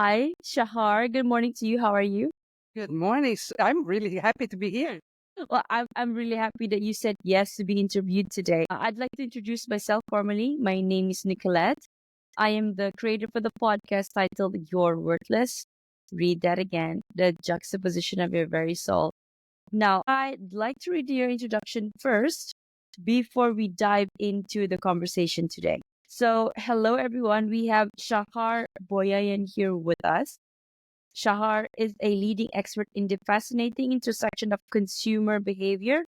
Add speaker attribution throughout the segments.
Speaker 1: Hi, Shahar. Good morning to you. How are you?
Speaker 2: Good morning. I'm really happy to be here.
Speaker 1: Well, I'm really happy that you said yes to be interviewed today. I'd like to introduce myself formally. My name is Nicolette. I am the creator for the podcast titled You're Worthless. Read that again, the juxtaposition of your very soul. Now, I'd like to read your introduction first before we dive into the conversation today. So, hello everyone. We have Shahar Boyayan here with us. Shahar is a leading expert in the fascinating intersection of consumer behavior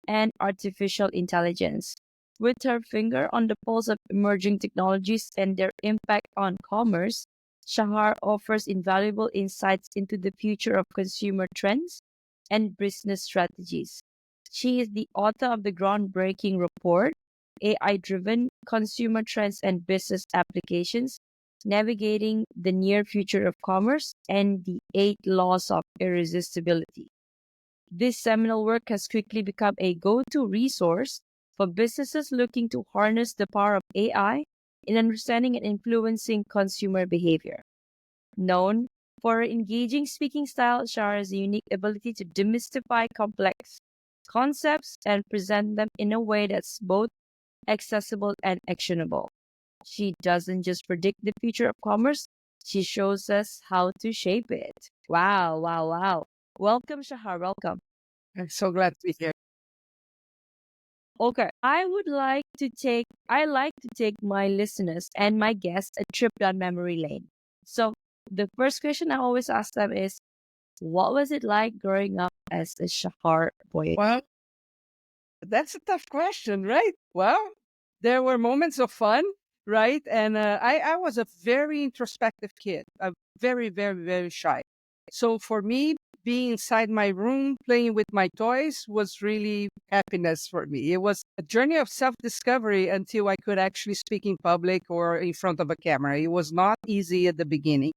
Speaker 1: and artificial intelligence. With her finger on the pulse of emerging technologies and their impact on commerce, Shahar offers invaluable insights into the future of consumer trends and business strategies. She is the author of the groundbreaking report, AI Driven Consumer Trends and Business Applications, Navigating the Near Future of Commerce, and the Eight Laws of Irresistibility. This seminal work has quickly become a go to resource for businesses looking to harness the power of AI in understanding and influencing consumer behavior. Known for her engaging speaking style, Shara has a unique ability to demystify complex concepts and present them in a way that's both accessible and actionable. She doesn't just predict the future of commerce, she shows us how to shape it. Wow, wow, wow. Welcome, Shahar. Welcome.
Speaker 2: I'm so glad to be here.
Speaker 1: Okay. I like to take my listeners and my guests a trip down memory lane. So the first question I always ask them is, what was it like growing up as a Shahar boy?
Speaker 2: Well, that's a tough question, right? Well, there were moments of fun, right? And I was a very introspective kid, very, very, very shy. So for me, being inside my room playing with my toys was really happiness for me. It was a journey of self discovery until I could actually speak in public or in front of a camera. It was not easy at the beginning.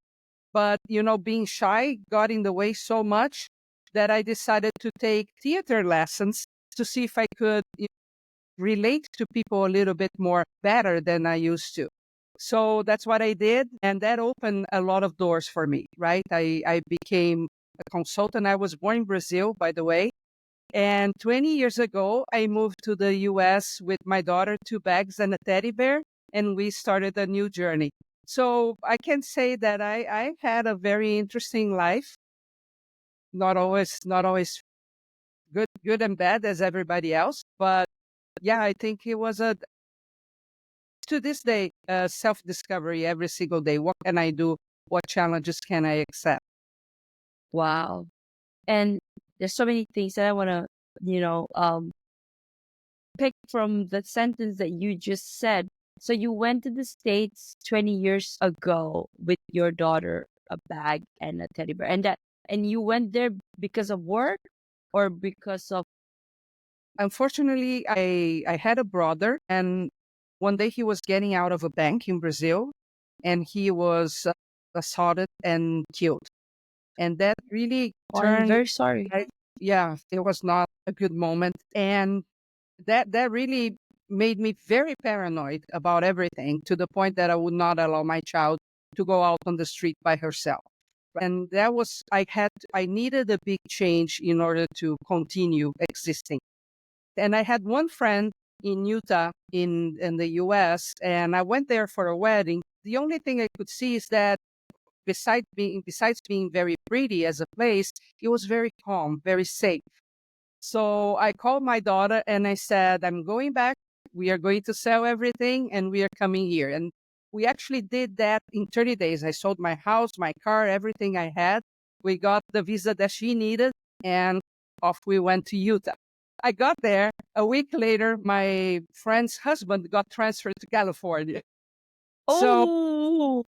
Speaker 2: But, being shy got in the way so much that I decided to take theater lessons to see if I could relate to people a little bit more better than I used to. So that's what I did. And that opened a lot of doors for me, right? I became a consultant. I was born in Brazil, by the way. And 20 years ago, I moved to the US with my daughter, two bags and a teddy bear, and we started a new journey. So I can say that I had a very interesting life, not always good and bad as everybody else. But yeah, I think it was to this day, self-discovery every single day. What can I do? What challenges can I accept?
Speaker 1: Wow. And there's so many things that I want to, you know, um, pick from the sentence that you just said. So you went to the States 20 years ago with your daughter, a bag and a teddy bear. And you went there because of work or because of
Speaker 2: Unfortunately, I had a brother, and one day he was getting out of a bank in Brazil, and he was assaulted and killed. And that really
Speaker 1: oh, I'm
Speaker 2: turned,
Speaker 1: very sorry.
Speaker 2: yeah, it was not a good moment. And that really made me very paranoid about everything, to the point that I would not allow my child to go out on the street by herself. And that was, I needed a big change in order to continue existing. And I had one friend in Utah, in the US, and I went there for a wedding. The only thing I could see is that besides being very pretty as a place, it was very calm, very safe. So I called my daughter and I said, I'm going back. We are going to sell everything and we are coming here. And we actually did that in 30 days. I sold my house, my car, everything I had. We got the visa that she needed, and off we went to Utah. I got there. A week later, my friend's husband got transferred to California. So
Speaker 1: Oh,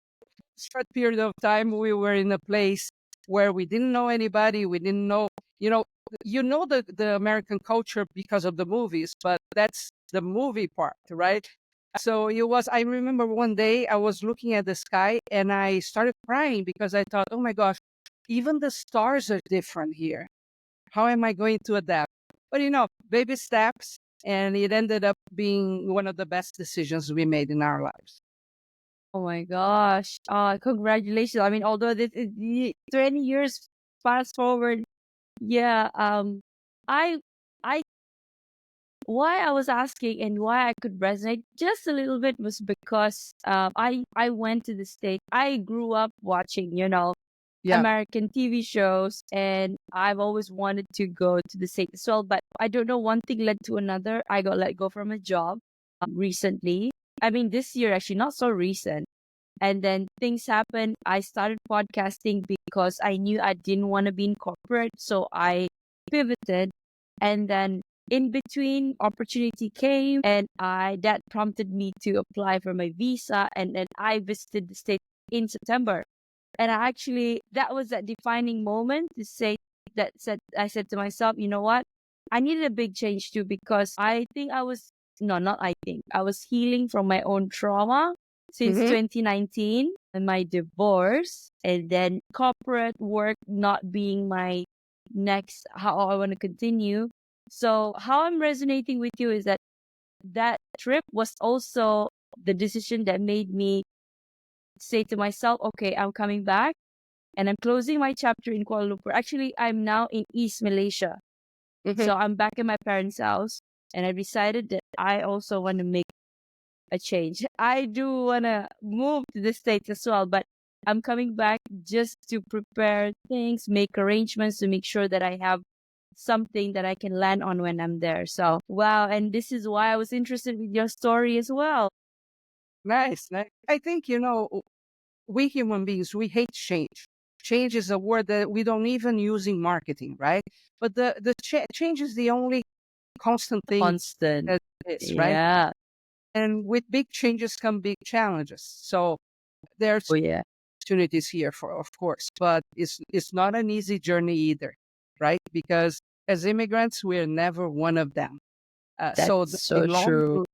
Speaker 2: short period of time, we were in a place where we didn't know anybody. We didn't know, you know, the American culture because of the movies, but that's the movie part, right? So I remember one day I was looking at the sky and I started crying because I thought, oh my gosh, even the stars are different here. How am I going to adapt? But baby steps, and it ended up being one of the best decisions we made in our lives.
Speaker 1: Oh my gosh. Congratulations. I mean, although 20 years fast forward, yeah, I I why I was asking and why I could resonate just a little bit was because I went to the States. I grew up watching,
Speaker 2: Yeah.
Speaker 1: American TV shows, and I've always wanted to go to the States as well. But I don't know, one thing led to another. I got let go from a job recently. I mean, this year actually, not so recent. And then things happened. I started podcasting because I knew I didn't want to be in corporate. So I pivoted. And then in between, opportunity came, and I that prompted me to apply for my visa. And then I visited the States in September. And that was that defining moment to say I said to myself, you know what? I needed a big change too, because I think I was, no, not I think, I was healing from my own trauma since
Speaker 2: Hmm.
Speaker 1: 2019 and my divorce, and then corporate work not being my next, how I want to continue. So, how I'm resonating with you is that that trip was also the decision that made me say to myself, okay, I'm coming back and I'm closing my chapter in Kuala Lumpur. Actually, I'm now in East Malaysia.
Speaker 2: Hmm.
Speaker 1: So I'm back in my parents' house, and I decided that I also want to make a change. I do want to move to the States as well, but I'm coming back just to prepare things, make arrangements to make sure that I have something that I can land on when I'm there. So, wow. And this is why I was interested with your story as well.
Speaker 2: Nice, nice. I think, we human beings, we hate change. Change is a word that we don't even use in marketing, right? But change is the only constant thing
Speaker 1: Constant.
Speaker 2: that is, right?
Speaker 1: Yeah.
Speaker 2: And with big changes come big challenges. So there's
Speaker 1: Oh, yeah.
Speaker 2: opportunities here for, of course, but it's not an easy journey either, right? Because as immigrants, we're never one of them. So
Speaker 1: That's
Speaker 2: the
Speaker 1: so
Speaker 2: long
Speaker 1: true.
Speaker 2: route,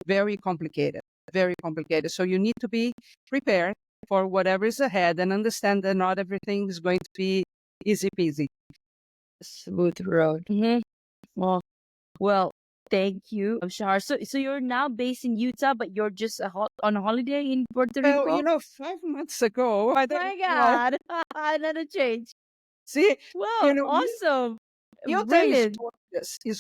Speaker 2: very complicated, very complicated. So you need to be prepared for whatever is ahead and understand that not everything is going to be easy peasy.
Speaker 1: Smooth road. Well, well, thank you, Shahar. So you're now based in Utah, but you're just on a holiday in Puerto
Speaker 2: Well,
Speaker 1: Rico?
Speaker 2: 5 months ago, I think,
Speaker 1: My God, another change.
Speaker 2: see,
Speaker 1: Wow,
Speaker 2: you
Speaker 1: awesome,
Speaker 2: Utah is
Speaker 1: brilliant.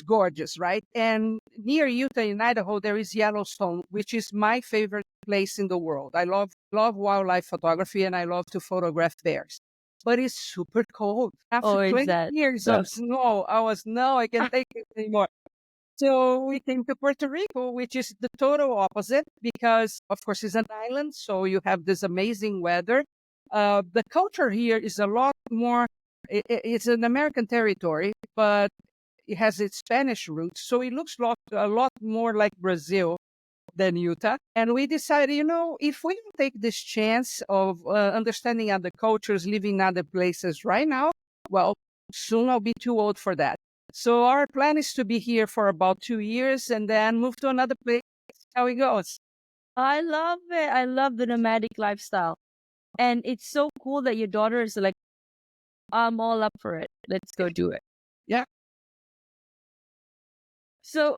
Speaker 2: gorgeous, right? And near Utah in Idaho, there is Yellowstone, which is my favorite place in the world. I love wildlife photography and I love to photograph bears. But it's super cold. After
Speaker 1: Oh, is
Speaker 2: 20
Speaker 1: that
Speaker 2: years
Speaker 1: so?
Speaker 2: of snow, no, I can't take it anymore. So we came to Puerto Rico, which is the total opposite because, of course, it's an island. So you have this amazing weather. The culture here is a lot more, it's an American territory, but it has its Spanish roots. So it looks a lot more like Brazil than Utah. And we decided, if we don't take this chance of understanding other cultures, living in other places right now, well, soon I'll be too old for that. So our plan is to be here for about 2 years and then move to another place. How it goes.
Speaker 1: I love it. I love the nomadic lifestyle, and it's so cool that your daughter is like, I'm all up for it. Let's go do it.
Speaker 2: Yeah.
Speaker 1: So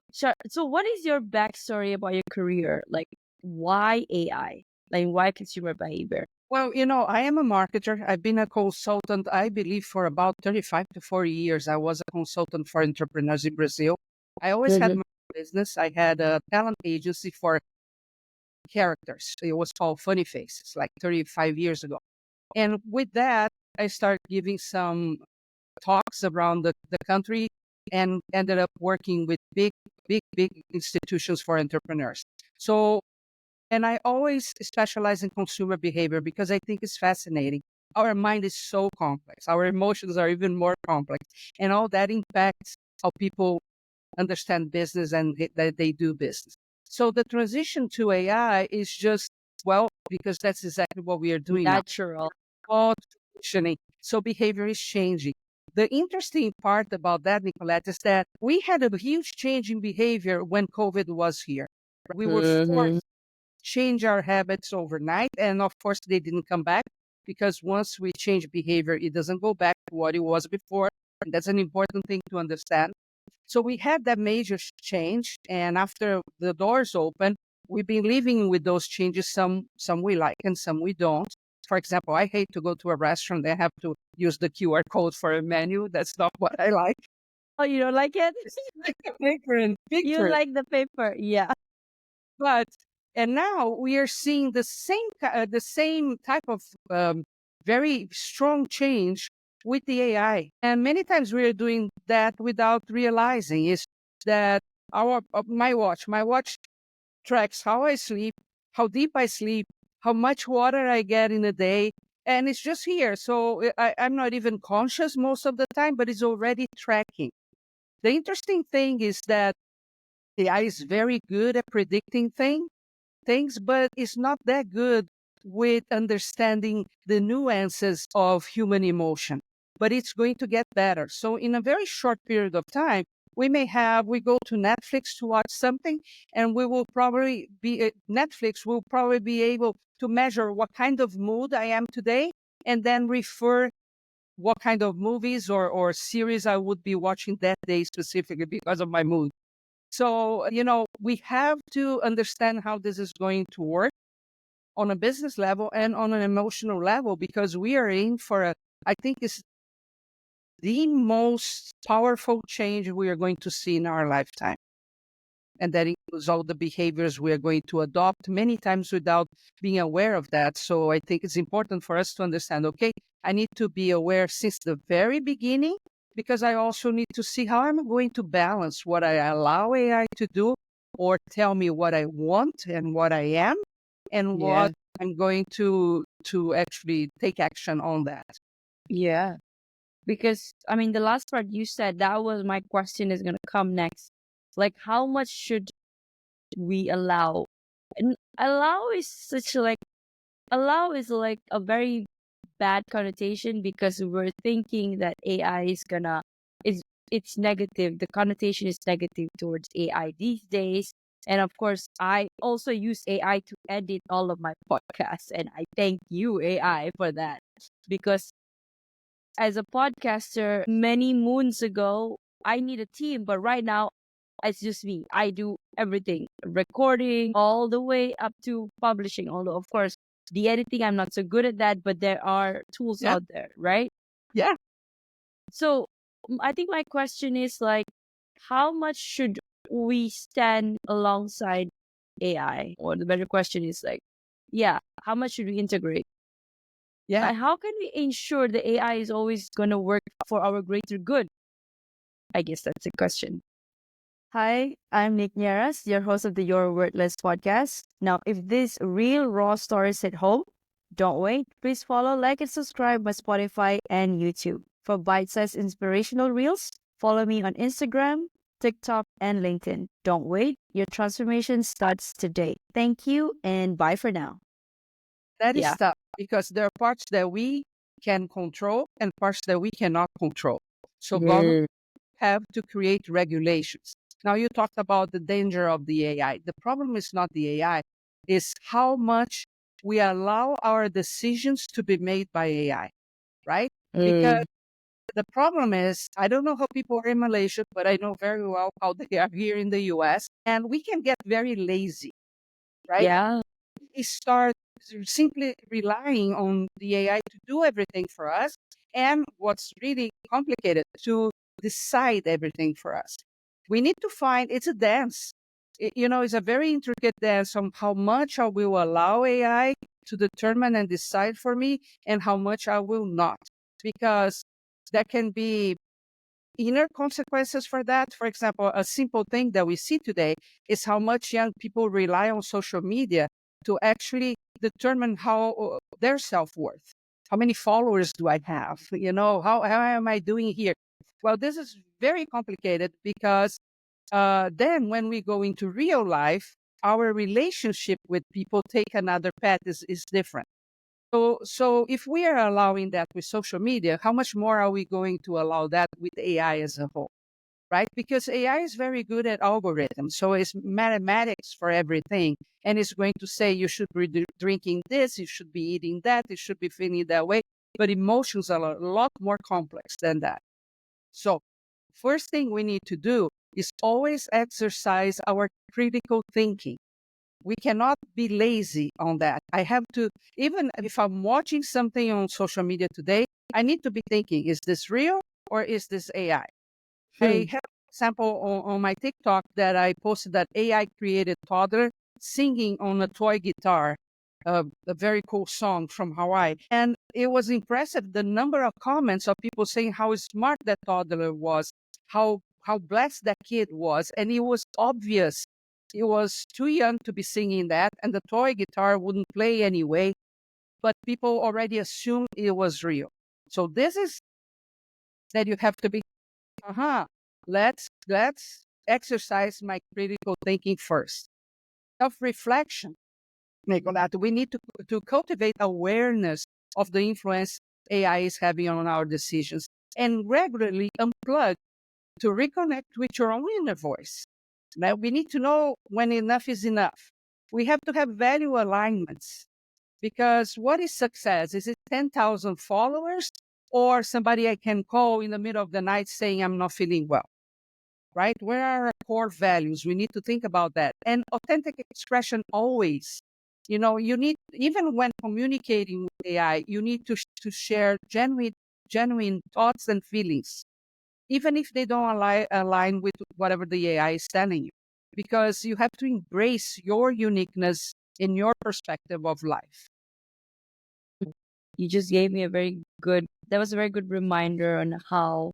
Speaker 1: what is your backstory about your career? Like, why AI? Like, why consumer behavior?
Speaker 2: Well, I am a marketer. I've been a consultant, I believe, for about 35 to 40 years. I was a consultant for entrepreneurs in Brazil. I always had
Speaker 1: Mhm.
Speaker 2: my business. I had a talent agency for characters. It was called Funny Faces, like 35 years ago. And with that, I started giving some talks around the country and ended up working with big institutions for entrepreneurs. So, and I always specialize in consumer behavior because I think it's fascinating. Our mind is so complex. Our emotions are even more complex. And all that impacts how people understand business and that they do business. So the transition to AI is just, well, because that's exactly what we are doing now.
Speaker 1: Natural.
Speaker 2: All transitioning. So behavior is changing. The interesting part about that, Nicolette, is that we had a huge change in behavior when COVID was here. We were
Speaker 1: Hmm.
Speaker 2: forced to change our habits overnight. And of course, they didn't come back because once we change behavior, it doesn't go back to what it was before. And that's an important thing to understand. So we had that major change. And after the doors open, we've been living with those changes. Some we like and some we don't. For example, I hate to go to a restaurant and have to use the QR code for a menu. That's not what I like.
Speaker 1: Oh, you don't like it?
Speaker 2: Like the paper and
Speaker 1: You
Speaker 2: picture.
Speaker 1: like the paper. Yeah.
Speaker 2: But and now we are seeing the same type of very strong change with the AI, and many times we are doing that without realizing. Is that my watch tracks how I sleep, how deep I sleep, how much water I get in a day, and it's just here. So I'm not even conscious most of the time, but it's already tracking. The interesting thing is that AI is very good at predicting things, but it's not that good with understanding the nuances of human emotion. But it's going to get better. So in a very short period of time, we go to Netflix to watch something, and we will probably be Netflix will probably be able to measure what kind of mood I am today, and then refer what kind of movies or series I would be watching that day specifically because of my mood. So, we have to understand how this is going to work on a business level and on an emotional level, because we are in for I think it's the most powerful change we are going to see in our lifetime. And that includes all the behaviors we are going to adopt many times without being aware of that. So I think it's important for us to understand, okay, I need to be aware since the very beginning, because I also need to see how I'm going to balance what I allow AI to do or tell me what I want and what I am, and
Speaker 1: Yeah.
Speaker 2: what I'm going to actually take action on that.
Speaker 1: Yeah. Because, I mean, the last part you said, that was my question is going to come next. Like, how much should we allow? And allow is like a very bad connotation, because we're thinking that AI is gonna, is it's negative. The connotation is negative towards AI these days. And of course, I also use AI to edit all of my podcasts. And I thank you, AI, for that. Because as a podcaster many moons ago, I need a team, but right now it's just me. I do everything, recording all the way up to publishing. Although, of course, the editing, I'm not so good at that, but there are tools
Speaker 2: Yeah.
Speaker 1: out there, right?
Speaker 2: Yeah.
Speaker 1: So I think my question is like, how much should we stand alongside AI? Or the better question is like, yeah, how much should we integrate?
Speaker 2: Yeah.
Speaker 1: How can we ensure the AI is always going to work for our greater good? I guess that's the question. Hi, I'm Nick Nieras, your host of the Your Wordless podcast. Now, if these real raw stories hit home, don't wait. Please follow, like, and subscribe my Spotify and YouTube. For bite-sized inspirational reels, follow me on Instagram, TikTok, and LinkedIn. Don't wait. Your transformation starts today. Thank you, and bye for now.
Speaker 2: That is
Speaker 1: Yeah.
Speaker 2: tough, because there are parts that we can control and parts that we cannot control. So governments have to create regulations. Now, you talked about the danger of the AI. The problem is not the AI, is how much we allow our decisions to be made by AI, right? Because the problem is, I don't know how people are in Malaysia, but I know very well how they are here in the US. And we can get very lazy, right?
Speaker 1: Yeah.
Speaker 2: We start simply relying on the AI to do everything for us. And what's really complicated, to decide everything for us. We need to find, it's a dance. It's a very intricate dance on how much I will allow AI to determine and decide for me and how much I will not. Because there can be inner consequences for that. For example, a simple thing that we see today is how much young people rely on social media to actually determine how their self-worth. How many followers do I have? How am I doing here? Well, this is very complicated, because then when we go into real life, our relationship with people take another path, is different. So if we are allowing that with social media, how much more are we going to allow that with AI as a whole, right? Because AI is very good at algorithms. So it's mathematics for everything. And it's going to say you should be drinking this, you should be eating that, you should be feeling that way. But emotions are a lot more complex than that. So first thing we need to do is always exercise our critical thinking. We cannot be lazy on that. I have to, even if I'm watching something on social media today, I need to be thinking, is this real or is this AI? I have an example on my TikTok that I posted that AI created toddler singing on a toy guitar, a very cool song from Hawaii. And it was impressive, the number of comments of people saying how smart that toddler was, how blessed that kid was. And it was obvious he was too young to be singing that, and the toy guitar wouldn't play anyway, but people already assumed it was real. So this is that you have to be, let's exercise my critical thinking first. Self-reflection, Nicolata. We need to cultivate awareness of the influence AI is having on our decisions and regularly unplug to reconnect with your own inner voice. Now, we need to know when enough is enough. We have to have value alignments, because what is success? Is it 10,000 followers or somebody I can call in the middle of the night saying I'm not feeling well? Right? Where are our core values? We need to think about that. And authentic expression always. You need, even when communicating with AI, you need to share genuine thoughts and feelings, even if they don't align with whatever the AI is telling you, because you have to embrace your uniqueness in your perspective of life.
Speaker 1: You just gave me that was a very good reminder on how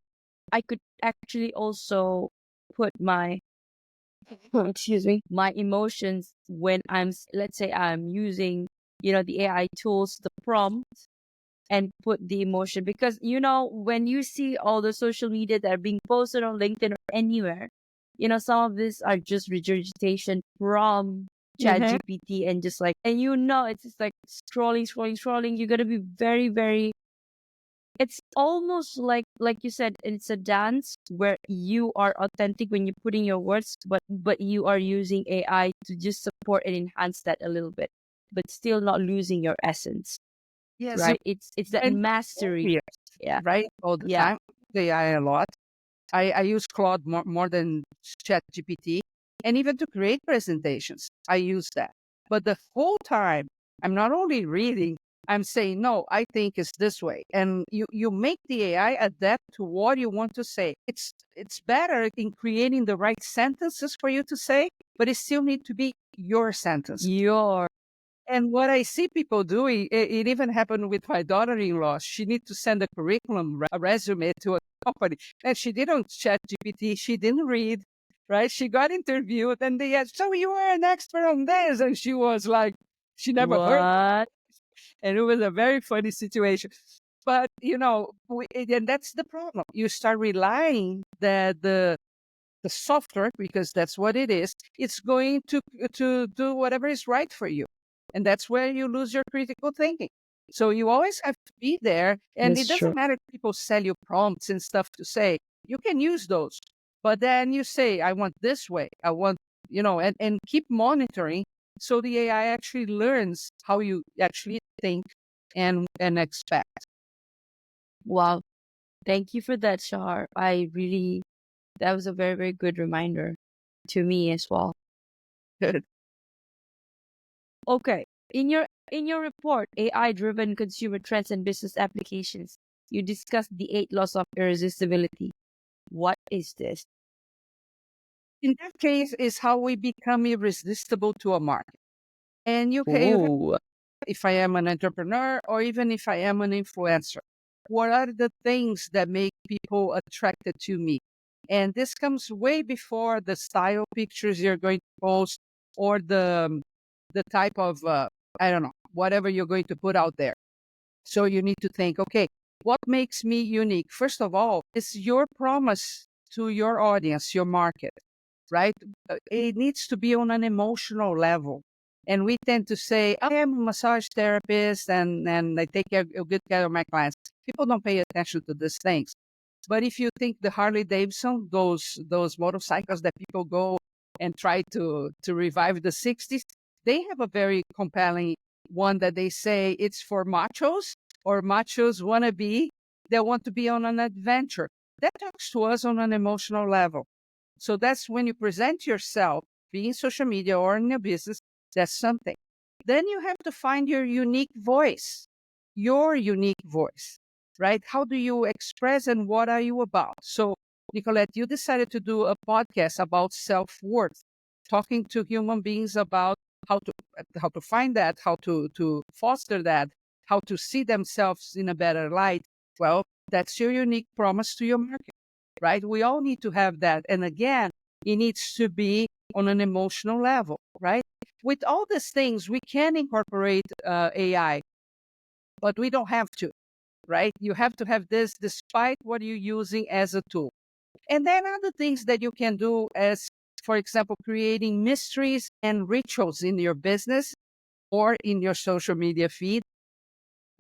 Speaker 1: I could actually also put my, excuse me, my emotions when let's say I'm using, the AI tools, the prompt, and put the emotion. Because, when you see all the social media that are being posted on LinkedIn or anywhere, some of these are just regurgitation from ChatGPT, and just like, and it's just like scrolling. You got to be very, very, it's almost like you said, it's a dance where you are authentic when you're putting your words, but you are using AI to just support and enhance that a little bit, but still not losing your essence.
Speaker 2: Yes,
Speaker 1: Right? It's that
Speaker 2: and
Speaker 1: mastery.
Speaker 2: yes,
Speaker 1: Yeah.
Speaker 2: right, all the
Speaker 1: Yeah.
Speaker 2: time. AI a lot. I use Claude more than ChatGPT, and even to create presentations, I use that. But the whole time, I'm not only reading, I'm saying, no, I think it's this way. And you make the AI adapt to what you want to say. It's better in creating the right sentences for you to say, but it still need to be your sentence. And what I see people doing, it even happened with my daughter-in-law. She needs to send a curriculum, a resume to a company. And she didn't chat GPT. She didn't read, right? She got interviewed and they asked, so you are an expert on this? And she was like, she never heard.
Speaker 1: What?
Speaker 2: And it was a very funny situation. But, and that's the problem. You start relying that the software, because that's what it is, it's going to do whatever is right for you. And that's where you lose your critical thinking. So you always have to be there. And
Speaker 1: That's
Speaker 2: it doesn't
Speaker 1: true.
Speaker 2: matter if people sell you prompts and stuff to say. You can use those. But then you say, I want this way. I want, and keep monitoring. So the AI actually learns how you actually think and expect.
Speaker 1: Wow. Thank you for that, Shahar. That was a very, very good reminder to me as well.
Speaker 2: Good.
Speaker 1: Okay. In your report, AI-driven consumer trends and business applications, you discussed the 8 laws of irresistibility. What is this?
Speaker 2: In that case, is how we become irresistible to a market. And you can,
Speaker 1: Ooh.
Speaker 2: if I am an entrepreneur or even if I am an influencer, what are the things that make people attracted to me? And this comes way before the style pictures you're going to post or the type of, I don't know, whatever you're going to put out there. So you need to think, okay, what makes me unique? First of all, is your promise to your audience, your market, right? It needs to be on an emotional level. And we tend to say, I am a massage therapist and I take good care of my clients. People don't pay attention to these things. But if you think the Harley Davidson, those motorcycles that people go and try to revive the 60s, they have a very compelling one that they say it's for machos or machos wannabe. They want to be on an adventure. That talks to us on an emotional level. So that's when you present yourself, be in social media or in your business, That's something. Then you have to find your unique voice, right? How do you express and what are you about? So, Nicolette, you decided to do a podcast about self-worth, talking to human beings about how to find that, how to foster that, how to see themselves in a better light. Well, that's your unique promise to your market, right? We all need to have that. And again, it needs to be on an emotional level, right? With all these things, we can incorporate AI, but we don't have to, right? You have to have this despite what you're using as a tool. And then other things that you can do as, for example, creating mysteries and rituals in your business or in your social media feed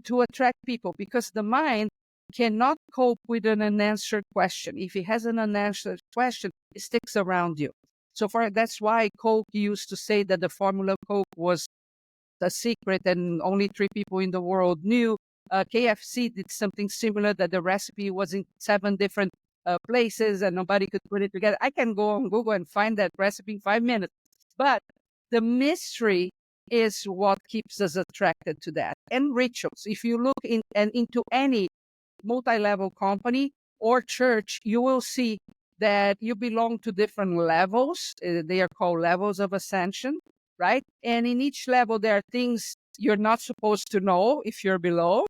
Speaker 2: to attract people, because the mind cannot cope with an unanswered question. If it has an unanswered question, it sticks around you. So that's why Coke used to say that the formula Coke was a secret and only 3 people in the world knew. KFC did something similar, that the recipe was in 7 different places and nobody could put it together. I can go on Google and find that recipe in 5 minutes. But the mystery is what keeps us attracted to that. And rituals. If you look into any multi-level company or church, you will see that you belong to different levels. They are called levels of ascension, right? And in each level, there are things you're not supposed to know if you're below,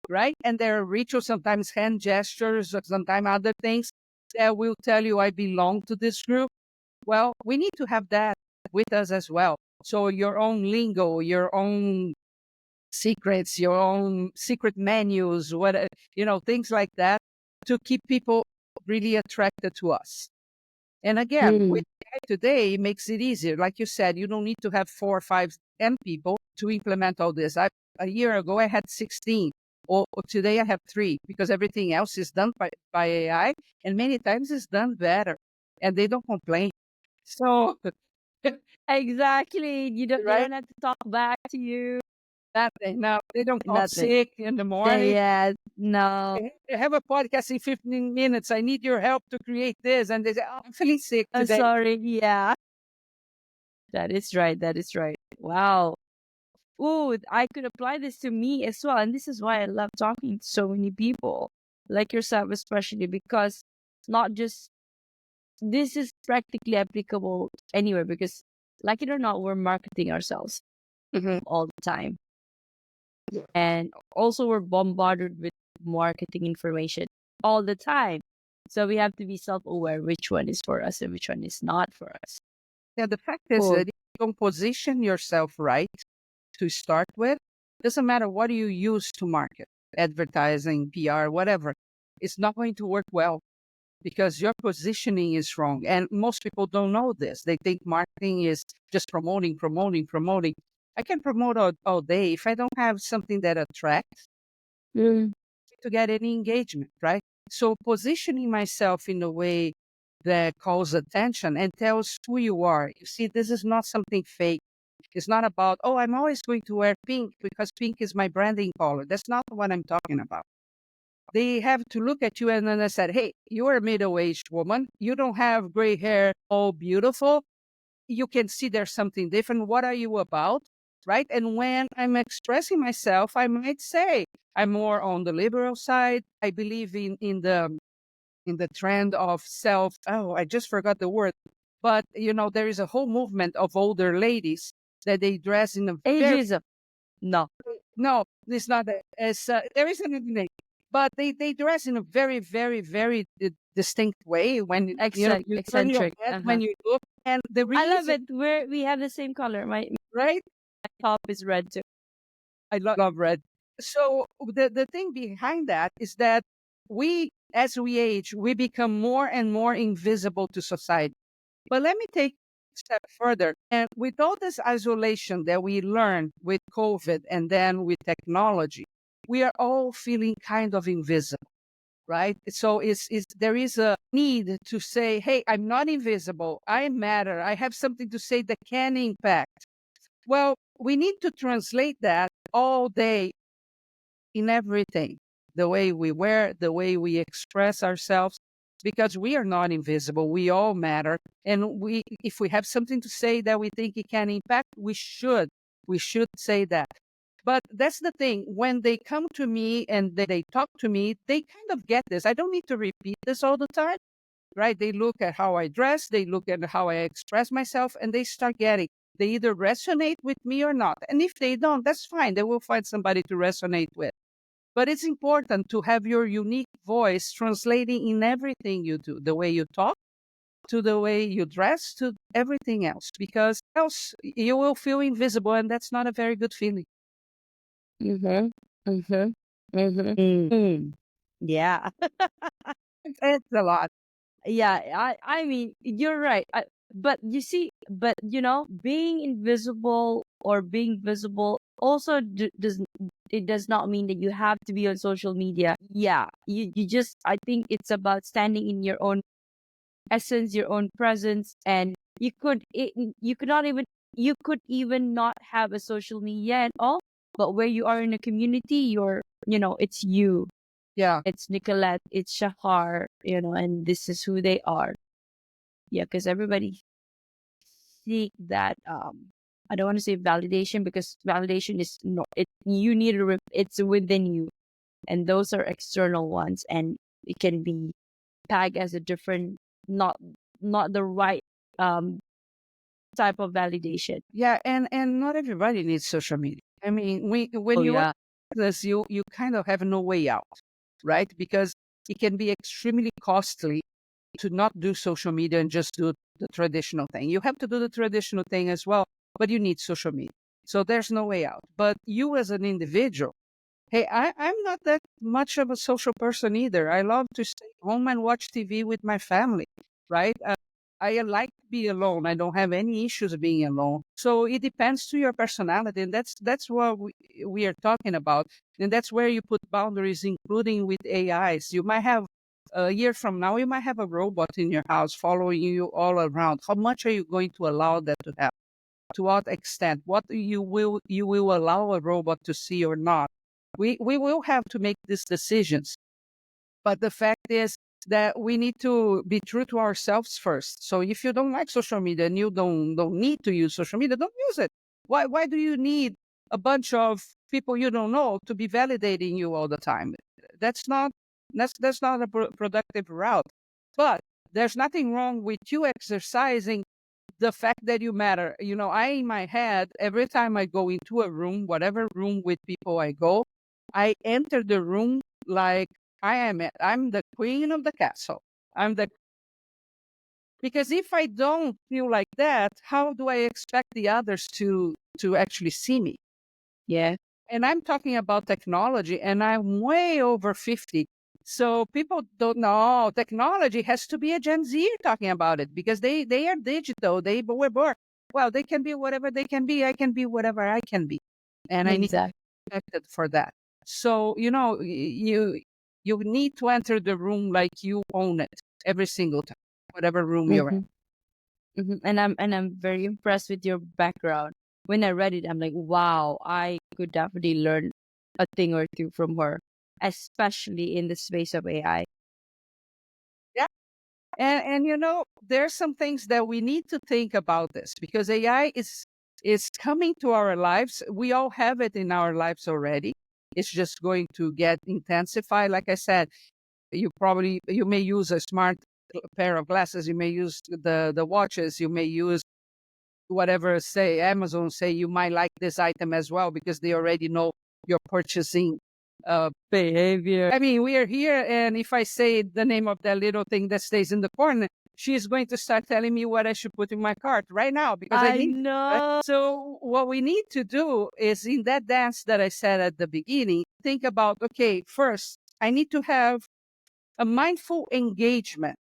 Speaker 2: right? And there are rituals, sometimes hand gestures, or sometimes other things that will tell you, I belong to this group. Well, we need to have that with us as well. So your own lingo, your own secrets, your own secret menus, things like that, to keep people really attracted to us. And again, with AI today, it makes it easier. Like you said, you don't need to have 4 or 5, 10 people to implement all this. A year ago, I had 16. Or today I have 3, because everything else is done by AI, and many times it's done better, and they don't complain. So,
Speaker 1: Exactly. They
Speaker 2: right?
Speaker 1: don't have to talk back to you.
Speaker 2: Nothing. No, they don't call
Speaker 1: Nothing.
Speaker 2: sick in the morning.
Speaker 1: Yeah, no.
Speaker 2: I have a podcast in 15 minutes. I need your help to create this. And they say, oh, I'm feeling sick
Speaker 1: I'm
Speaker 2: today.
Speaker 1: sorry. Yeah. That is right. That is right. Wow. Ooh, I could apply this to me as well. And this is why I love talking to so many people, like yourself, especially because not just this is practically applicable anywhere, because, like it or not, we're marketing ourselves
Speaker 2: Mhm.
Speaker 1: all the time. And also, we're bombarded with marketing information all the time. So we have to be self aware which one is for us and which one is not for us.
Speaker 2: Yeah, the fact is
Speaker 1: Cool.
Speaker 2: that if you don't position yourself right to start with, doesn't matter what you use to market, advertising, PR, whatever, it's not going to work well because your positioning is wrong. And most people don't know this. They think marketing is just promoting, promoting, promoting. I can promote all day. If I don't have something that attracts,
Speaker 1: Mm.
Speaker 2: to get any engagement, right? So positioning myself in a way that calls attention and tells who you are. You see, this is not something fake. It's not about, oh, I'm always going to wear pink because pink is my branding color. That's not what I'm talking about. They have to look at you and then I said, hey, you're a middle-aged woman. You don't have gray hair, all beautiful. You can see there's something different. What are you about? Right. And when I'm expressing myself, I might say I'm more on the liberal side. I believe in the trend of I just forgot the word. But there is a whole movement of older ladies that they dress in a very
Speaker 1: Ageism. No.
Speaker 2: no, it's not as there is another name. But they dress in a very, very, very distinct way when you turn your
Speaker 1: Eccentric.
Speaker 2: head
Speaker 1: Uh-huh.
Speaker 2: when you look. And the
Speaker 1: I love
Speaker 2: reason,
Speaker 1: it. We have the same color. My
Speaker 2: right?
Speaker 1: top is red too.
Speaker 2: I love red. So the thing behind that is that as we age, we become more and more invisible to society. But let me take a step further. And with all this isolation that we learned with COVID and then with technology, we are all feeling kind of invisible, right? So there is a need to say, hey, I'm not invisible. I matter. I have something to say that can impact. Well, we need to translate that all day in everything, the way we wear, the way we express ourselves. because we are not invisible. We all matter. And if we have something to say that we think it can impact, we should say that. But that's the thing. When they come to me and they talk to me, they kind of get this. I don't need to repeat this all the time, right? They look at how I dress, they look at how I express myself, and they start getting. They either resonate with me or not. And if they don't, that's fine. They will find somebody to resonate with. But it's important to have your unique voice translating in everything you do, the way you talk, to the way you dress, to everything else, because else you will feel invisible, and that's not a very good feeling.
Speaker 1: Mm-hmm. Mm-hmm. Mm-hmm. Mm. Yeah.
Speaker 2: It's a lot.
Speaker 1: Yeah, I mean, you're right. But you see, but being invisible or being visible also does not mean that you have to be on social media. Yeah, you just, I think it's about standing in your own essence, your own presence, and you could not even, you could even not have a social media at all. But where you are in a community, it's you,
Speaker 2: Yeah.
Speaker 1: it's Nicolette, it's Shahar, and this is who they are. Yeah, because everybody seek that. I don't want to say validation, because validation is no. It you need to. It's within you, and those are external ones, and it can be tagged as a different, not not the right type of validation.
Speaker 2: Yeah, and not everybody needs social media. I mean, when
Speaker 1: Oh
Speaker 2: you work
Speaker 1: yeah,
Speaker 2: with this, you kind of have no way out, right? Because it can be extremely costly to not do social media and just do the traditional thing. You have to do the traditional thing as well, but you need social media. So there's no way out. But you as an individual, hey, I'm not that much of a social person either. I love to stay home and watch TV with my family, right? I like to be alone. I don't have any issues being alone. So it depends to your personality, and that's what we are talking about. And that's where you put boundaries, including with AIs. You might have a year from now, you might have a robot in your house following you all around. How much are you going to allow that to happen? To what extent? What you will allow a robot to see or not? We will have to make these decisions. But the fact is that we need to be true to ourselves first. So if you don't like social media and you don't need to use social media, don't use it. Why do you need a bunch of people you don't know to be validating you all the time? That's not that's not a productive route. But there's nothing wrong with you exercising the fact that you matter. I, in my head, every time I go into a room, whatever room with people I go, I enter the room like I'm the queen of the castle. I'm the Because if I don't feel like that, how do I expect the others to actually see me?
Speaker 1: yeah,
Speaker 2: And I'm talking about technology, and I'm way over 50. So people don't know technology has to be a Gen Z talking about it, because they are digital. They were born. Well, they can be whatever they can be. I can be whatever I can be. And I need to
Speaker 1: exactly.
Speaker 2: be respected for that. So, you need to enter the room like you own it every single time, whatever room you're in.
Speaker 1: Hmm. And I'm very impressed with your background. When I read it, I'm like, wow, I could definitely learn a thing or two from her, especially in the space of AI.
Speaker 2: Yeah. And there's some things that we need to think about this, because AI is coming to our lives. We all have it in our lives already. It's just going to get intensified. Like I said, you may use a smart pair of glasses, you may use the watches, you may use whatever, say Amazon say you might like this item as well, because they already know your purchasing behavior. I mean, we are here, and if I say the name of that little thing that stays in the corner, she's going to start telling me what I should put in my cart right now, because I
Speaker 1: I
Speaker 2: need it, right?
Speaker 1: know.
Speaker 2: So what we need to do is, in that dance that I said at the beginning, think about, okay, first I need to have a mindful engagement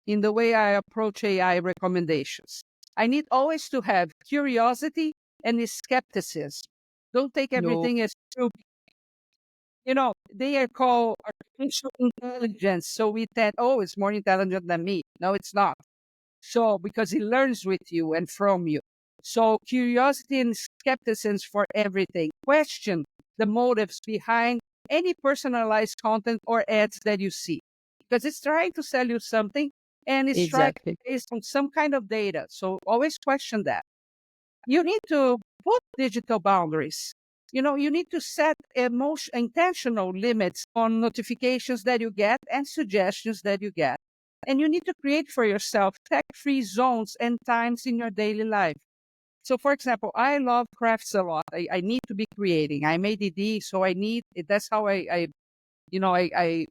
Speaker 2: in the way I approach AI recommendations. I need always to have curiosity and skepticism. Don't take
Speaker 1: No.
Speaker 2: everything as true. They are called artificial intelligence. So we think, oh, it's more intelligent than me. No, it's not. So, because it learns with you and from you. So, curiosity and skepticism for everything. Question the motives behind any personalized content or ads that you see. because it's trying to sell you something and it's trying
Speaker 1: Exactly.
Speaker 2: based on some kind of data. So always question that. You need to put digital boundaries. You need to set intentional limits on notifications that you get and suggestions that you get. And you need to create for yourself tech-free zones and times in your daily life. So, for example, I love crafts a lot. I need to be creating. I'm ADD, so that's how I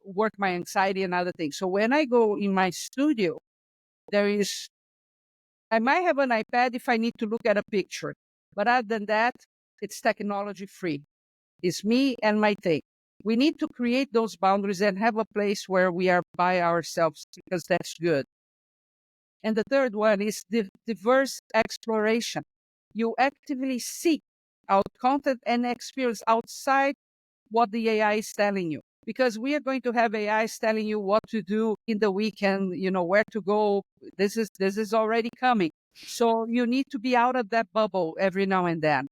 Speaker 2: work my anxiety and other things. So when I go in my studio, I might have an iPad if I need to look at a picture. But other than that, it's technology free. It's me and my thing. We need to create those boundaries and have a place where we are by ourselves because that's good. And the third one is diverse exploration. You actively seek out content and experience outside what the AI is telling you. Because we are going to have AIs telling you what to do in the weekend, where to go. This is already coming. So you need to be out of that bubble every now and then.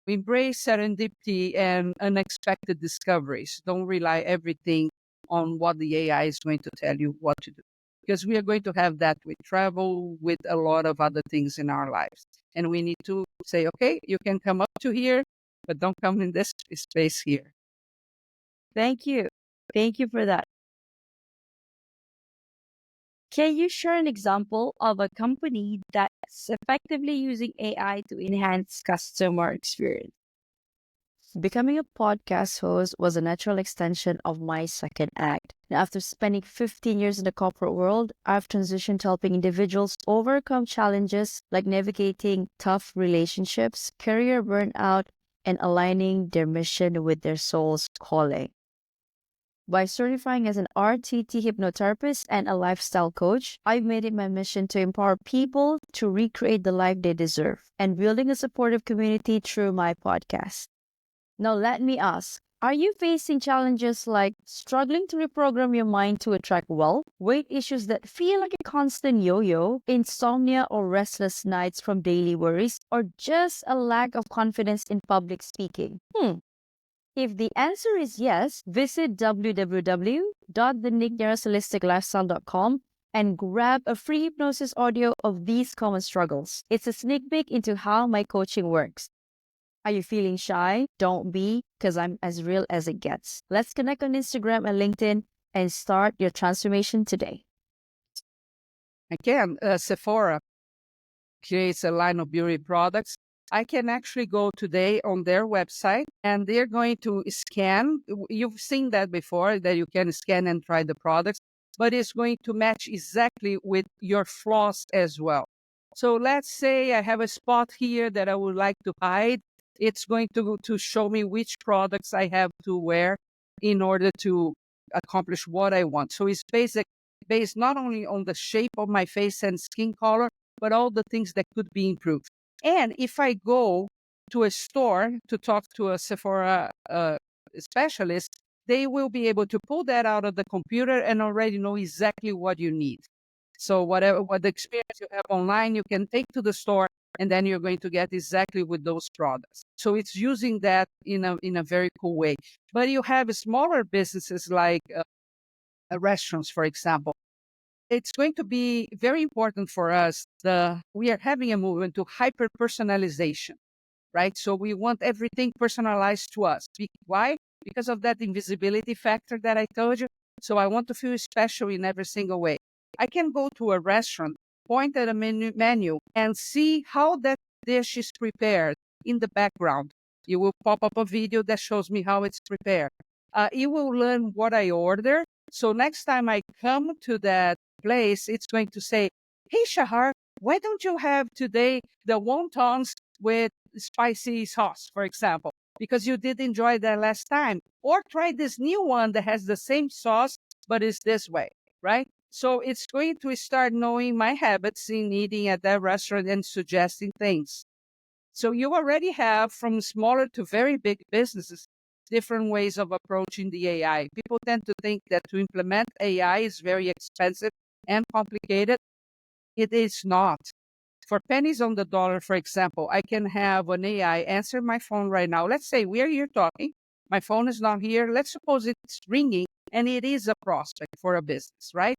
Speaker 2: Embrace serendipity and unexpected discoveries. Don't rely everything on what the AI is going to tell you what to do. Because we are going to have that with travel, with a lot of other things in our lives. And we need to say, okay, you can come up to here, but don't come in this space here.
Speaker 1: Thank you. Thank you for that. Can you share an example of a company that's effectively using AI to enhance customer experience? Becoming a podcast host was a natural extension of my second act. And after spending 15 years in the corporate world, I've transitioned to helping individuals overcome challenges like navigating tough relationships, career burnout, and aligning their mission with their soul's calling. By certifying as an RTT hypnotherapist and a lifestyle coach, I've made it my mission to empower people to recreate the life they deserve and building a supportive community through my podcast. Now, let me ask, are you facing challenges like struggling to reprogram your mind to attract wealth, weight issues that feel like a constant yo-yo, insomnia or restless nights from daily worries, or just a lack of confidence in public speaking? If the answer is yes, visit www.thenicknearholisticlifestyle.com and grab a free hypnosis audio of these common struggles. It's a sneak peek into how my coaching works. Are you feeling shy? Don't be, because I'm as real as it gets. Let's connect on Instagram and LinkedIn and start your transformation today.
Speaker 2: Again, Sephora creates a line of beauty products. I can actually go today on their website and they're going to scan. You've seen that before, that you can scan and try the products, but it's going to match exactly with your flaws as well. So let's say I have a spot here that I would like to hide. It's going to show me which products I have to wear in order to accomplish what I want. So it's based not only on the shape of my face and skin color, but all the things that could be improved. And if I go to a store to talk to a Sephora specialist, they will be able to pull that out of the computer and already know exactly what you need. So what the experience you have online, you can take to the store, and then you're going to get exactly with those products. So it's using that in a very cool way. But you have smaller businesses like restaurants, for example. It's going to be very important for us. We are having a movement to hyper personalization, right? So we want everything personalized to us. Why? Because of that invisibility factor that I told you. So I want to feel special in every single way. I can go to a restaurant, point at a menu and see how that dish is prepared in the background. You will pop up a video that shows me how it's prepared. You will learn what I order. So next time I come to that place, it's going to say, hey, Shahar, why don't you have today the wontons with spicy sauce, for example, because you did enjoy that last time? Or try this new one that has the same sauce, but is this way, right? So it's going to start knowing my habits in eating at that restaurant and suggesting things. So you already have, from smaller to very big businesses, different ways of approaching the AI. People tend to think that to implement AI is very expensive and complicated. It is not. For pennies on the dollar, for example, I can have an AI answer my phone right now. Let's say we are here talking. My phone is not here. Let's suppose it's ringing and it is a prospect for a business, right?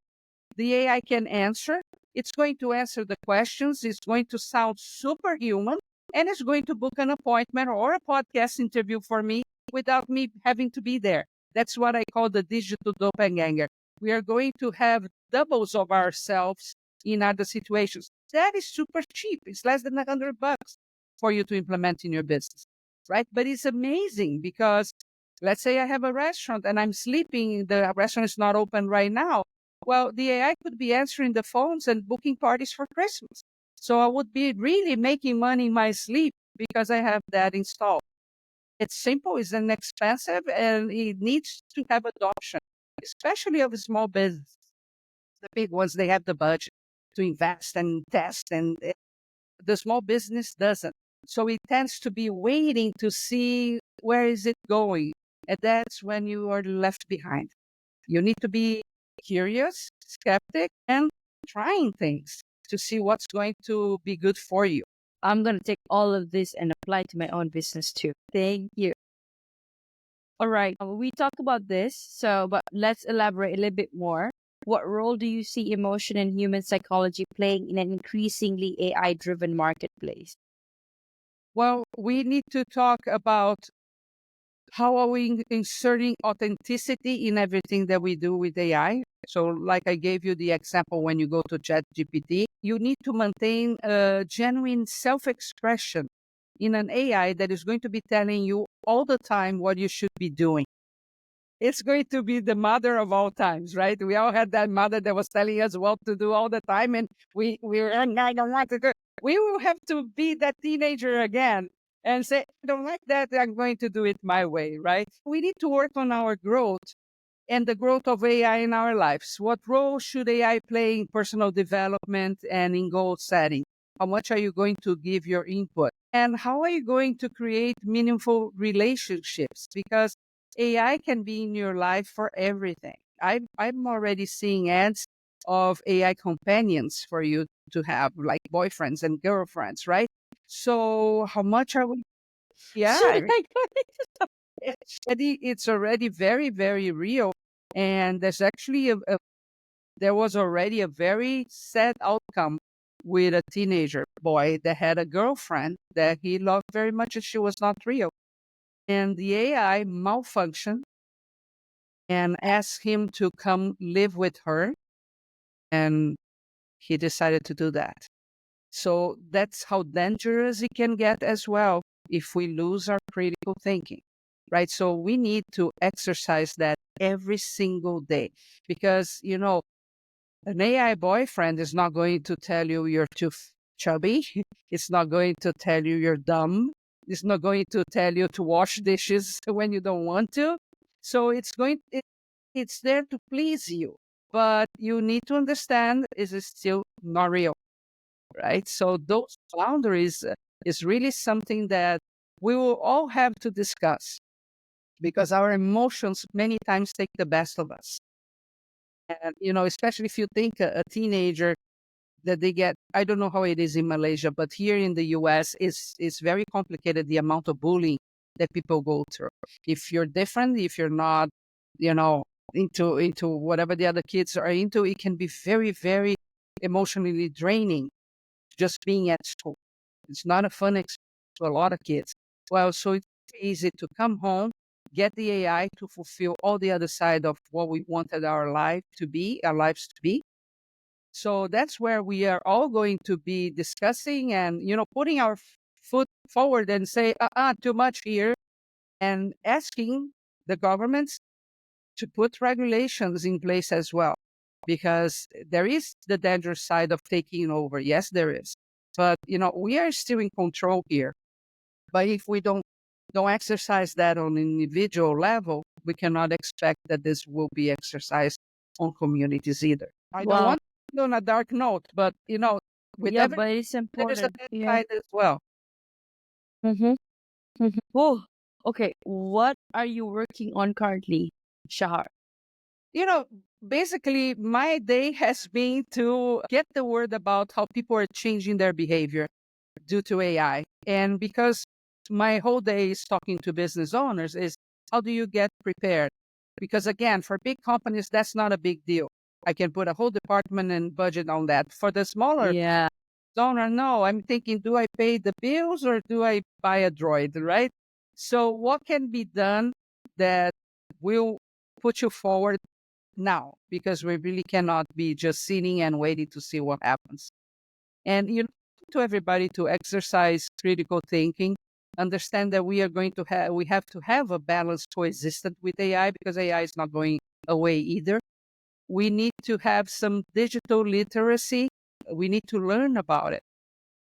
Speaker 2: The AI can answer. It's going to answer the questions. It's going to sound superhuman, and it's going to book an appointment or a podcast interview for me without me having to be there. That's what I call the digital doppelganger. We are going to have doubles of ourselves in other situations. That is super cheap. It's less than $100 for you to implement in your business, right? But it's amazing because let's say I have a restaurant and I'm sleeping, the restaurant is not open right now. Well, the AI could be answering the phones and booking parties for Christmas. So I would be really making money in my sleep because I have that installed. It's simple, it's inexpensive, and it needs to have adoption, especially of small business. The big ones, they have the budget to invest and test, and the small business doesn't. So it tends to be waiting to see where is it going. And that's when you are left behind. You need to be curious, skeptic, and trying things to see what's going to be good for you.
Speaker 1: I'm going to take all of this and apply to my own business too. Thank you. All right. We talked about this, but let's elaborate a little bit more. What role do you see emotion and human psychology playing in an increasingly AI driven marketplace?
Speaker 2: Well, we need to talk about how are we inserting authenticity in everything that we do with AI. So, like I gave you the example when you go to ChatGPT, you need to maintain a genuine self expression in an AI that is going to be telling you all the time what you should be doing. It's going to be the mother of all times, right? We all had that mother that was telling us what to do all the time, and we were, I don't want to do. We will have to be that teenager again and say, I don't like that. I'm going to do it my way, right? We need to work on our growth and the growth of AI in our lives. What role should AI play in personal development and in goal setting? How much are you going to give your input? And how are you going to create meaningful relationships? Because AI can be in your life for everything. I'm already seeing ads of AI companions for you to have, like boyfriends and girlfriends, right? So how much are we?
Speaker 1: Should
Speaker 2: Yeah,
Speaker 1: I go?
Speaker 2: it's already very, very real. And there's actually there was already a very sad outcome with a teenager boy that had a girlfriend that he loved very much and she was not real. And the AI malfunctioned and asked him to come live with her. And he decided to do that. So that's how dangerous it can get as well if we lose our critical thinking, right? So we need to exercise that every single day because, an AI boyfriend is not going to tell you you're too chubby. It's not going to tell you you're dumb. It's not going to tell you to wash dishes when you don't want to. So it's there to please you, but you need to understand is it still not real, right? So those boundaries is really something that we will all have to discuss because our emotions many times take the best of us. And, especially if you think a teenager that they get, I don't know how it is in Malaysia, but here in the US, it's very complicated the amount of bullying that people go through. If you're different, if you're not, into whatever the other kids are into, it can be very, very emotionally draining just being at school. It's not a fun experience for a lot of kids. Well, so it's easy to come home, get the AI to fulfill all the other side of what we wanted our lives to be. So that's where we are all going to be discussing and, putting our foot forward and say, too much here, and asking the governments to put regulations in place as well. Because there is the dangerous side of taking over. Yes, there is. But, we are still in control here. But if we don't exercise that on an individual level, we cannot expect that this will be exercised on communities either. I don't
Speaker 1: Wow.
Speaker 2: want to on a dark note, but with
Speaker 1: Yeah,
Speaker 2: every
Speaker 1: but it's
Speaker 2: there is a
Speaker 1: important.
Speaker 2: bad
Speaker 1: Yeah.
Speaker 2: side as well.
Speaker 1: Mm-hmm. Mm-hmm. Oh, okay. What are you working on currently, Shahar?
Speaker 2: You know, Basically my day has been to get the word about how people are changing their behavior due to AI. And because my whole day is talking to business owners is how do you get prepared? Because again, for big companies, that's not a big deal. I can put a whole department and budget on that. For the smaller
Speaker 1: Yeah.
Speaker 2: donor, no, I'm thinking, do I pay the bills or do I buy a droid, right? So what can be done that will put you forward now? Because we really cannot be just sitting and waiting to see what happens. And to everybody to exercise critical thinking, understand that we have to have a balanced coexistence with AI because AI is not going away either. We need to have some digital literacy. We need to learn about it.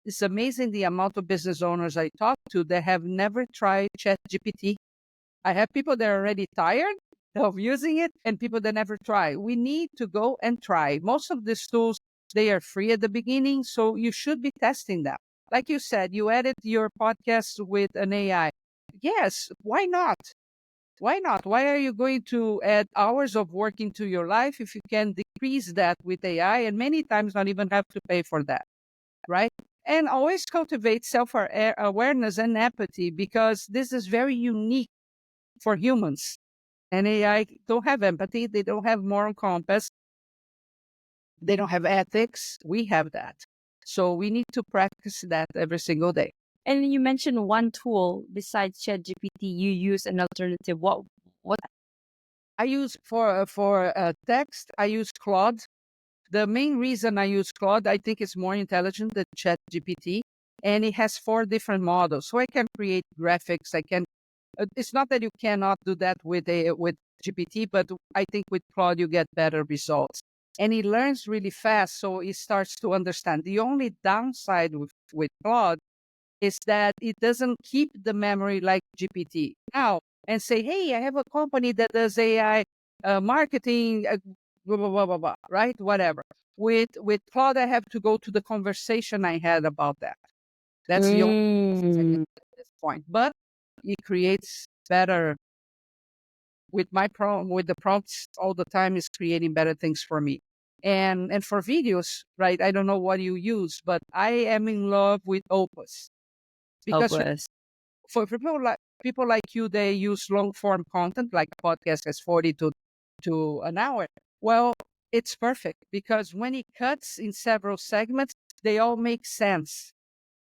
Speaker 2: It's amazing the amount of business owners I talk to that have never tried ChatGPT. I have people that are already tired of using it and people that never try. We need to go and try. Most of these tools, they are free at the beginning, so you should be testing them. Like you said, you edit your podcast with an AI. Yes, why not? Why not? Why are you going to add hours of work into your life if you can decrease that with AI and many times not even have to pay for that, right? And always cultivate self-awareness and empathy because this is very unique for humans. And AI don't have empathy. They don't have moral compass. They don't have ethics. We have that. So we need to practice that every single day.
Speaker 1: And you mentioned one tool besides ChatGPT. You use an alternative. What?
Speaker 2: I use for text, I use Claude. The main reason I use Claude, I think it's more intelligent than ChatGPT. And it has 4 different models. So I can create graphics. I can it's not that you cannot do that with GPT, but I think with Claude you get better results. And it learns really fast, so it starts to understand. The only downside with Claude is that it doesn't keep the memory like GPT. Now, and say, hey, I have a company that does AI marketing, blah, blah, blah, blah, blah, right? Whatever. With Claude, I have to go to the conversation I had about that. That's the only
Speaker 1: Mm.
Speaker 2: at this point. But it creates better with the prompts all the time is creating better things for me. And for videos, right? I don't know what you use, but I am in love with Opus because
Speaker 1: Hopeless.
Speaker 2: for people like you, they use long form content like a podcast has 40 to an hour. Well, it's perfect because when it cuts in several segments, they all make sense.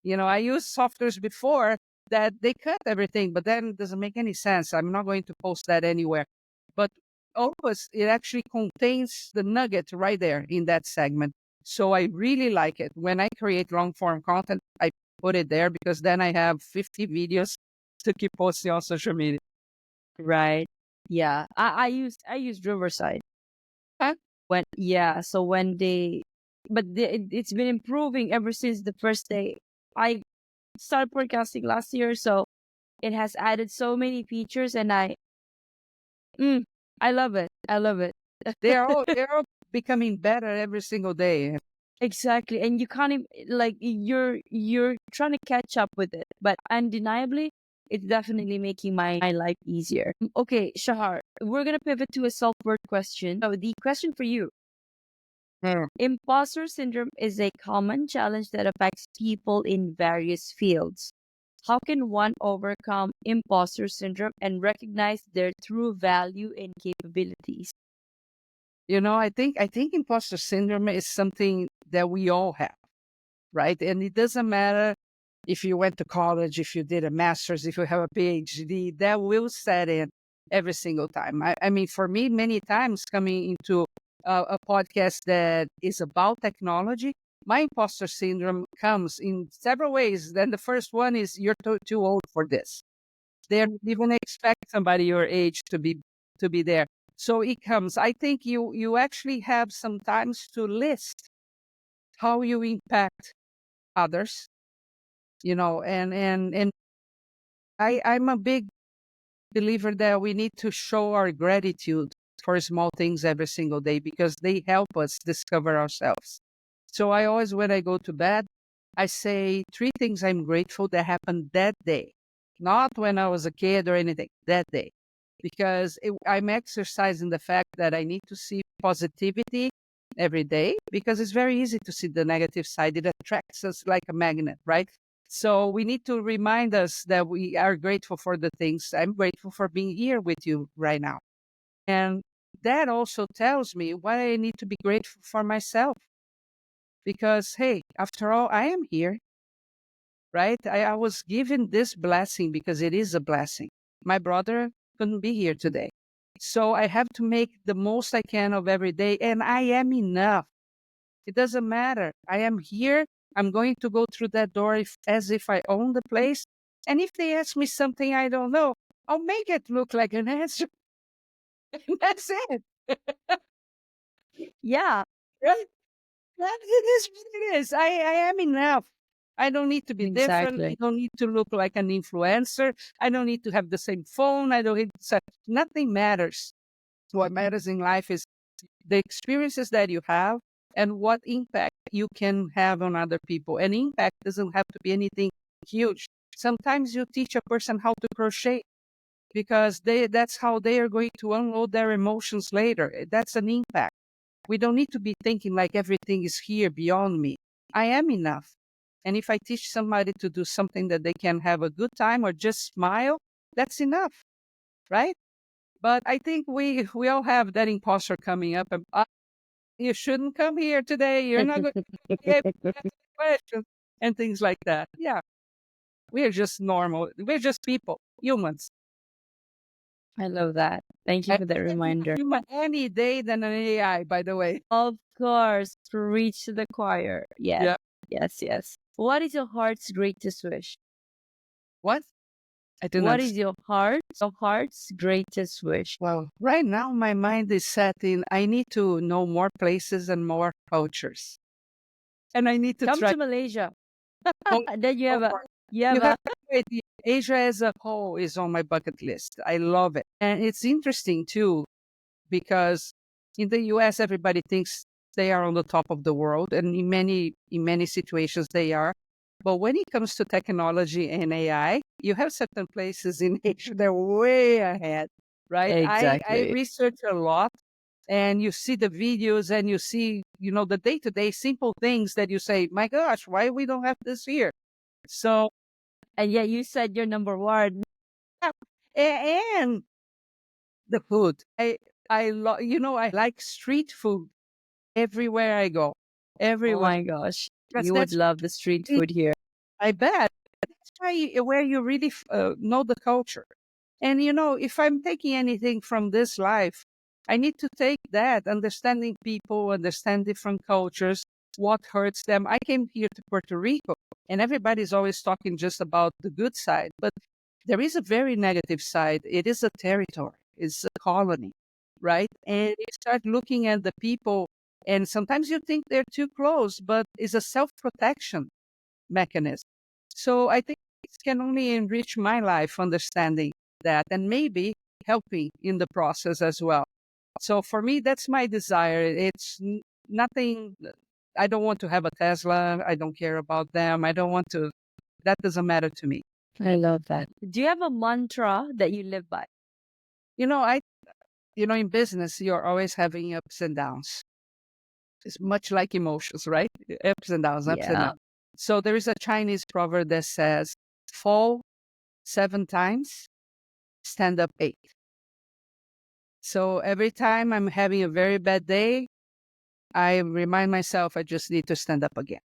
Speaker 2: I used softwares before that they cut everything, but then it doesn't make any sense. I'm not going to post that anywhere. But Opus, it actually contains the nugget right there in that segment. So I really like it. When I create long form content, I put it there because then I have 50 videos to keep posting on social media.
Speaker 1: Right. Yeah. I use Riverside.
Speaker 2: Huh?
Speaker 1: So when it's been improving ever since the first day. I started podcasting last year, so it has added so many features, and mm, I love it. I love it.
Speaker 2: They're all becoming better every single day.
Speaker 1: Exactly, and you can't even, like, you're trying to catch up with it, but undeniably, it's definitely making my life easier. Okay, Shahar, we're gonna pivot to a self-worth question. So the question for you:
Speaker 2: Mm.
Speaker 1: Imposter syndrome is a common challenge that affects people in various fields. How can one overcome imposter syndrome and recognize their true value and capabilities?
Speaker 2: I think imposter syndrome is something that we all have, right? And it doesn't matter if you went to college, if you did a master's, if you have a PhD, that will set in every single time. I mean, for me, many times coming into a podcast that is about technology, my imposter syndrome comes in several ways. Then the first one is you're too old for this. They don't even expect somebody your age to be there. So it comes. I think you actually have sometimes to list how you impact others, and I'm a big believer that we need to show our gratitude for small things every single day because they help us discover ourselves. So I always, when I go to bed, I say 3 things I'm grateful that happened that day, not when I was a kid or anything, that day. Because I'm exercising the fact that I need to see positivity every day because it's very easy to see the negative side. It attracts us like a magnet, right? So we need to remind us that we are grateful for the things. I'm grateful for being here with you right now. And that also tells me why I need to be grateful for myself. Because, hey, after all, I am here, right? I was given this blessing because it is a blessing. My brother couldn't be here today. So I have to make the most I can of every day, and I am enough. It doesn't matter. I am here. I'm going to go through that door as if I own the place. And if they ask me something I don't know, I'll make it look like an answer. And that's it.
Speaker 1: Yeah,
Speaker 2: Right? That it is what it is. I am enough. I don't need to be different. I
Speaker 1: exactly.
Speaker 2: don't need to look like an influencer. I don't need to have the same phone. I don't need nothing matters. What matters in life is the experiences that you have and what impact you can have on other people. And impact doesn't have to be anything huge. Sometimes you teach a person how to crochet because that's how they are going to unload their emotions later. That's an impact. We don't need to be thinking like everything is here beyond me. I am enough. And if I teach somebody to do something that they can have a good time or just smile, that's enough, right? But I think we all have that imposter coming up. And, you shouldn't come here today. You're not going to be able to answer the questions and things like that. Yeah, we're just normal. We're just people, humans.
Speaker 1: I love that. Thank you
Speaker 2: I
Speaker 1: for that
Speaker 2: rather be a
Speaker 1: reminder.
Speaker 2: human any day than an AI, by the way.
Speaker 1: Of course, preach to the choir. Yes,
Speaker 2: Yeah.
Speaker 1: yes, yes. What is your heart's greatest wish?
Speaker 2: What? I didn't
Speaker 1: What is
Speaker 2: understand.
Speaker 1: your heart's greatest wish?
Speaker 2: Well, right now my mind is set in I need to know more places and more cultures. And I need to
Speaker 1: Come
Speaker 2: try
Speaker 1: to Malaysia.
Speaker 2: more.
Speaker 1: Then you have a
Speaker 2: More.
Speaker 1: you
Speaker 2: You
Speaker 1: have
Speaker 2: have
Speaker 1: a
Speaker 2: no idea. Asia as a whole is on my bucket list. I love it. And it's interesting too, because in the US everybody thinks they are on the top of the world. And in many situations they are. But when it comes to technology and AI, you have certain places in Asia that are way ahead, right? I
Speaker 1: exactly.
Speaker 2: research a lot and you see the videos and you see, the day-to-day simple things that you say, my gosh, why we don't have this here? So,
Speaker 1: And yet you said you're number one.
Speaker 2: yeah, and the food. I like street food everywhere I go,
Speaker 1: Oh
Speaker 2: everywhere.
Speaker 1: my gosh,
Speaker 2: Because
Speaker 1: you would
Speaker 2: that's,
Speaker 1: love the street food here.
Speaker 2: I bet, that's where you really know the culture. And if I'm taking anything from this life, I need to take that, understanding people, understand different cultures, what hurts them. I came here to Puerto Rico, and everybody's always talking just about the good side, but there is a very negative side. It is a territory, it's a colony, right? And you start looking at the people, and sometimes you think they're too close, but it's a self protection mechanism. So I think it can only enrich my life understanding that and maybe helping in the process as well. So for me, that's my desire. It's nothing. I don't want to have a Tesla. I don't care about them. I don't want to. That doesn't matter to me.
Speaker 1: I love that. Do you have a mantra that you live by?
Speaker 2: You know, I. In business, you're always having ups and downs. It's much like emotions, right? Ups and downs, ups and
Speaker 1: Yeah.
Speaker 2: downs. So there is a Chinese proverb that says, "Fall 7 times, stand up 8." So every time I'm having a very bad day, I remind myself I just need to stand up again.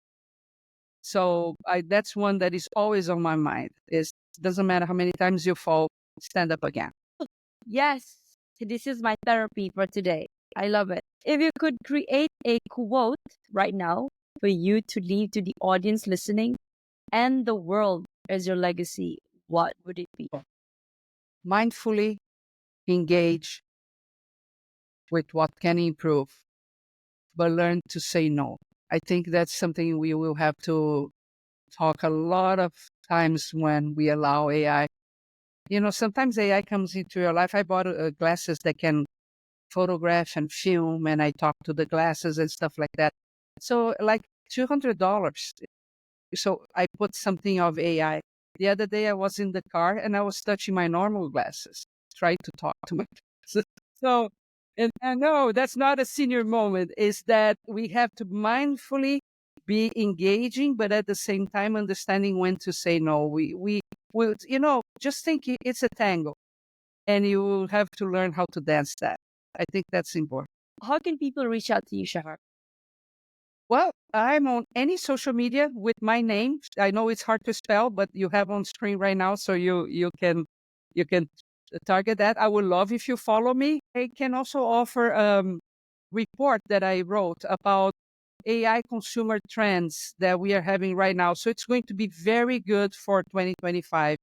Speaker 2: So that's one that is always on my mind. Is doesn't matter how many times you fall, stand up again.
Speaker 1: Yes, this is my therapy for today. I love it. If you could create a quote right now for you to leave to the audience listening and the world as your legacy, what would it be?
Speaker 2: Mindfully engage with what can improve, but learn to say no. I think that's something we will have to talk a lot of times when we allow AI. Sometimes AI comes into your life. I bought glasses that can photograph and film, and I talk to the glasses and stuff like that. So, like $200. So I put something of AI. The other day I was in the car and I was touching my normal glasses, trying to talk to my glasses. So, and I know that's not a senior moment, is that we have to mindfully be engaging, but at the same time understanding when to say no. We just think it's a tango. and you will have to learn how to dance that. I think that's important.
Speaker 1: How can people reach out to you, Shahar?
Speaker 2: Well, I'm on any social media with my name. I know it's hard to spell, but you have on screen right now, so you can target that. I would love if you follow me. I can also offer report that I wrote about AI consumer trends that we are having right now. So it's going to be very good for 2025.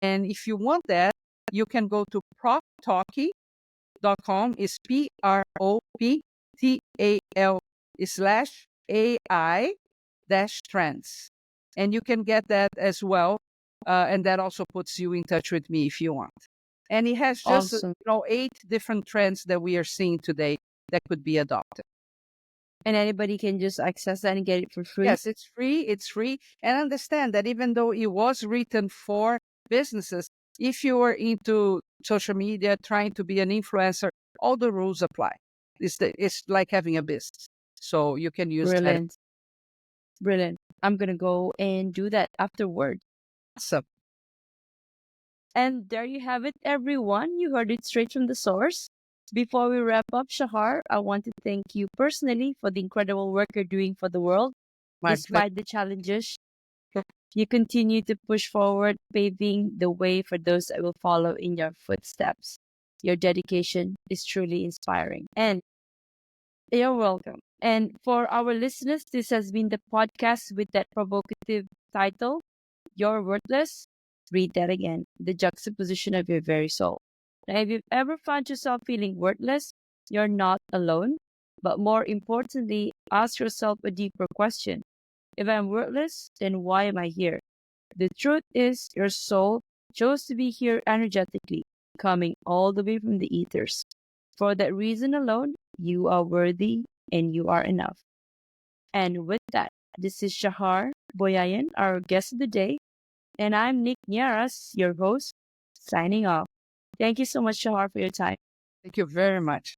Speaker 2: And if you want that, you can go to proptalky.com. It's PROPTAL/AI trends. And you can get that as well. And that also puts you in touch with me if you want. And it has just
Speaker 1: Awesome.
Speaker 2: 8 different trends that we are seeing today that could be adopted.
Speaker 1: And anybody can just access that and get it for free?
Speaker 2: Yes, it's free. It's free. And understand that even though it was written for businesses, if you are into social media, trying to be an influencer, all the rules apply. It's like having a business. So you can use that.
Speaker 1: Brilliant. Brilliant. I'm going to go and do that afterward.
Speaker 2: Awesome.
Speaker 1: And there you have it, everyone. You heard it straight from the source. Before we wrap up, Shahar, I want to thank you personally for the incredible work you're doing for the world.
Speaker 2: My pleasure.
Speaker 1: Despite the challenges, you continue to push forward, paving the way for those that will follow in your footsteps. Your dedication is truly inspiring. And you're welcome. And for our listeners, this has been the podcast with that provocative title, You're Worthless. Read that again. The juxtaposition of your very soul. Now, if you've ever found yourself feeling worthless, you're not alone. But more importantly, ask yourself a deeper question. If I'm worthless, then why am I here? The truth is, your soul chose to be here energetically, coming all the way from the ethers. For that reason alone, you are worthy and you are enough. And with that, this is Shahar Boyayan, our guest of the day, and I'm Nick Nieras, your host, signing off. Thank you so much, Shahar, for your time.
Speaker 2: Thank you very much.